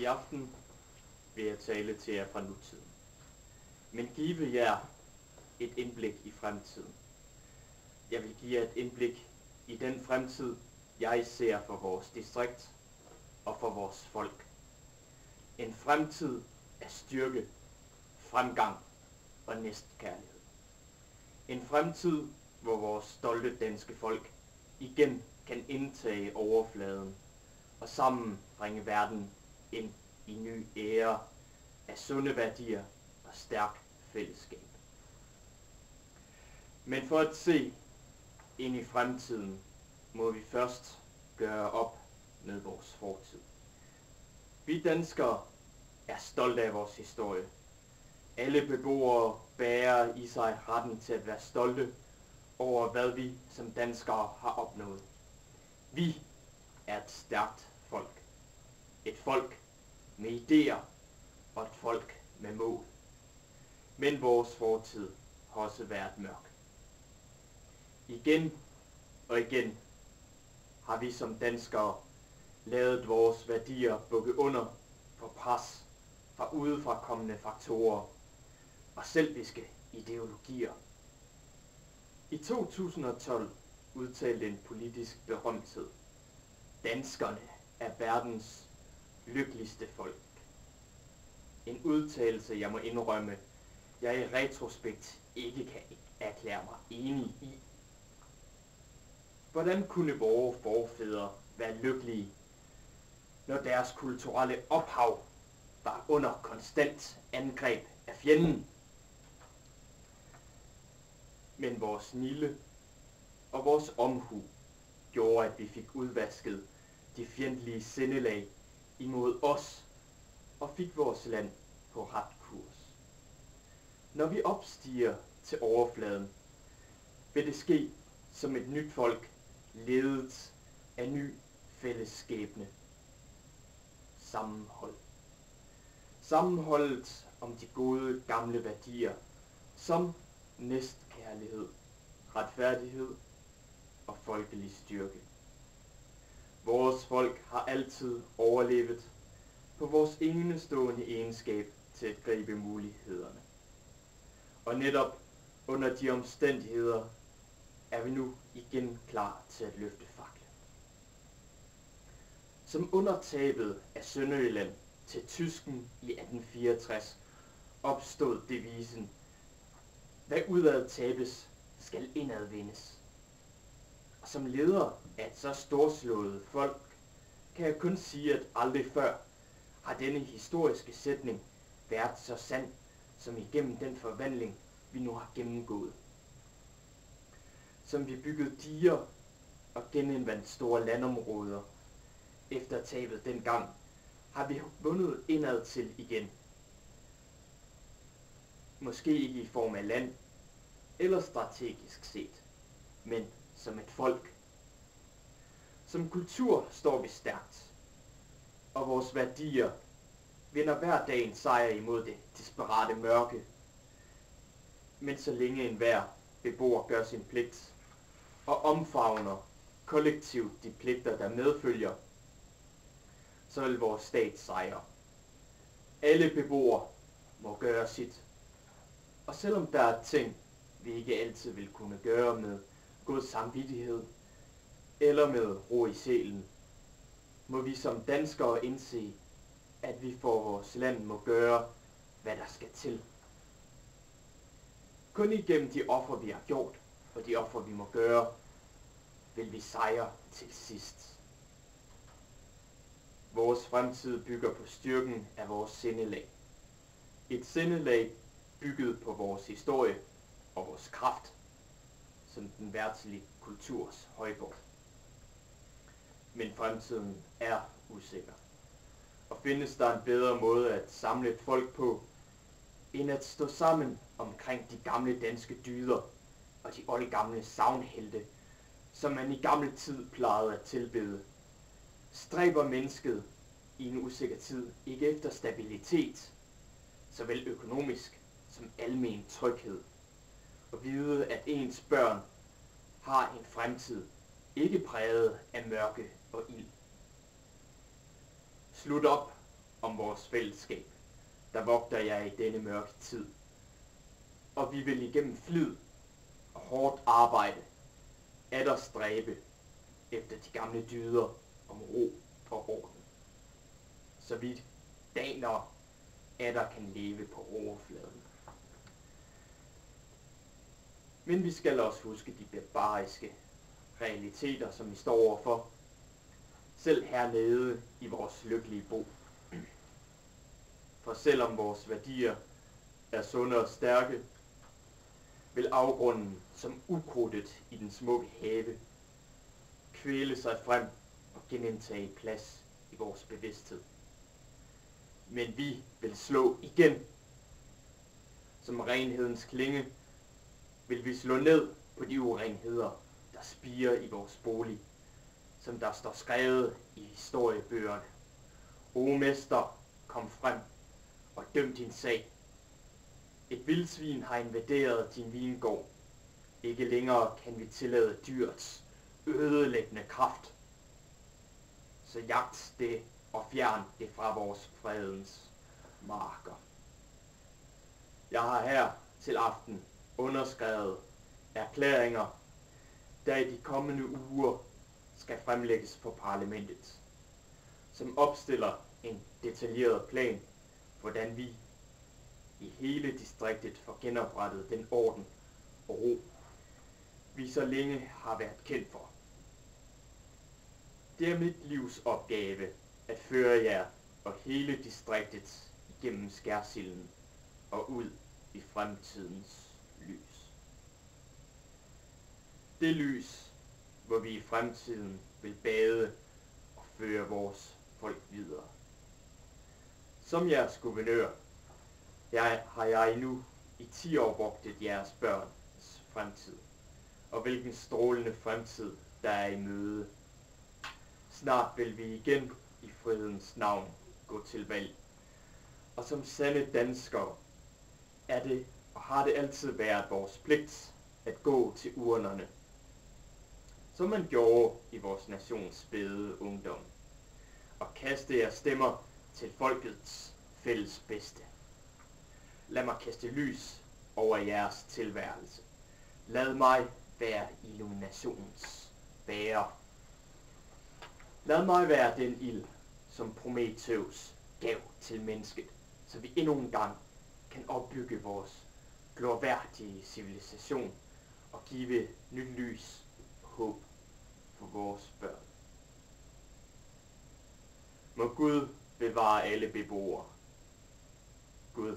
I aften vil jeg tale til jer fra nutiden, men give jer et indblik i fremtiden. Jeg vil give jer et indblik i den fremtid, jeg ser for vores distrikt og for vores folk. En fremtid af styrke, fremgang og næstekærlighed. En fremtid, hvor vores stolte danske folk igen kan indtage overfladen og sammen bringe verden ind i ny æra af sunde værdier og stærk fællesskab. Men for at se ind i fremtiden, må vi først gøre op med vores fortid. Vi danskere er stolte af vores historie. Alle beboere bærer i sig retten til at være stolte over, hvad vi som danskere har opnået. Vi er et stærkt folk. Et folk med idéer og et folk med mål. Men vores fortid har også været mørk. Igen og igen har vi som danskere ladet vores værdier bukke under for pres fra udefrakommende faktorer og selviske ideologier. I 2012 udtalte en politisk berømthed: danskerne er verdens lykkeligste folk. En udtalelse, jeg må indrømme, jeg i retrospekt ikke kan erklære mig enig i. Hvordan kunne vores forfædre være lykkelige, når deres kulturelle ophav var under konstant angreb af fjenden? Men vores snilde og vores omhu gjorde, at vi fik udvasket de fjendtlige sindelag imod os og fik vores land på ret kurs. Når vi opstiger til overfladen, vil det ske som et nyt folk, ledet af ny fællesskæbne. Sammenhold. Sammenholdet om de gode gamle værdier, som næstekærlighed, retfærdighed og folkelig styrke. Vores folk har altid overlevet på vores enestående egenskab til at gribe mulighederne. Og netop under de omstændigheder er vi nu igen klar til at løfte faklen. Som under tabet af Sønderjylland til tysken i 1864 opstod devisen: hvad udad tabes, skal indad vindes. Og som leder af et så storslået folk, kan jeg kun sige, at aldrig før har denne historiske sætning været så sand, som igennem den forvandling, vi nu har gennemgået. Som vi byggede diger og genindvandt store landområder efter tabet dengang, har vi vundet indad til igen. Måske ikke i form af land eller strategisk set, men som et folk. Som kultur står vi stærkt, og vores værdier vinder hver dag en sejr imod det desperate mørke. Men så længe enhver beboer gør sin pligt og omfavner kollektivt de pligter, der medfølger, så vil vores stat sejre. Alle beboere må gøre sit. Og selvom der er ting, vi ikke altid vil kunne gøre med god samvittighed eller med ro i sjælen, må vi som danskere indse, at vi for vores land må gøre, hvad der skal til. Kun igennem de offer, vi har gjort, og de offer, vi må gøre, vil vi sejre til sidst. Vores fremtid bygger på styrken af vores sindelag. Et sindelag bygget på vores historie og vores kraft, som den verdslige kulturs højborg. Men fremtiden er usikker. Og findes der en bedre måde at samle et folk på, end at stå sammen omkring de gamle danske dyder og de oldgamle sagnhelte, som man i gammel tid plejede at tilbede. Stræber mennesket i en usikker tid ikke efter stabilitet, såvel økonomisk som almen tryghed, og vide, at ens børn har en fremtid, ikke præget af mørke og ild. Slut op om vores fællesskab, der vogter jer i denne mørke tid. Og vi vil igennem flid og hårdt arbejde atter stræbe efter de gamle dyder om ro og orden, så vi daner atter kan leve på overfladen. Men vi skal også huske de barbariske realiteter, som vi står overfor, selv hernede i vores lykkelige bo. For selvom vores værdier er sunde og stærke, vil afgrunden som ukrudtet i den smukke have kvæle sig frem og genindtage plads i vores bevidsthed. Men vi vil slå igen. Som renhedens klinge vil vi slå ned på de urenheder, der spirer i vores bolig, som der står skrevet i historiebøgerne. O mester, kom frem og døm din sag. Et vildsvin har invaderet din vingård. Ikke længere kan vi tillade dyrets ødelæggende kraft. Så jagt det og fjern det fra vores fredens marker. Jeg har her til aften underskrevet erklæringer, der i de kommende uger skal fremlægges for parlamentet, som opstiller en detaljeret plan, hvordan vi i hele distriktet får genoprettet den orden og ro, vi så længe har været kendt for. Det er mit livs opgave at føre jer og hele distriktet igennem skærsilden og ud i fremtidens lys. Det lys, hvor vi i fremtiden vil bade og føre vores folk videre. Som jeres guvernør har jeg nu i 10 år vogtet jeres børns fremtid, og hvilken strålende fremtid der er i møde. Snart vil vi igen i frihedens navn gå til valg, og som sande danskere er det og har det altid været vores pligt at gå til urnerne, som man gjorde i vores nations spæde ungdom, og kaste jeres stemmer til folkets fælles bedste. Lad mig kaste lys over jeres tilværelse. Lad mig være illuminationens bærer. Lad mig være den ild, som Prometheus gav til mennesket, så vi endnu en gang kan opbygge vores glorværdige civilisation og give nyt lys og håb for vores børn. Må Gud bevare alle beboere. Gud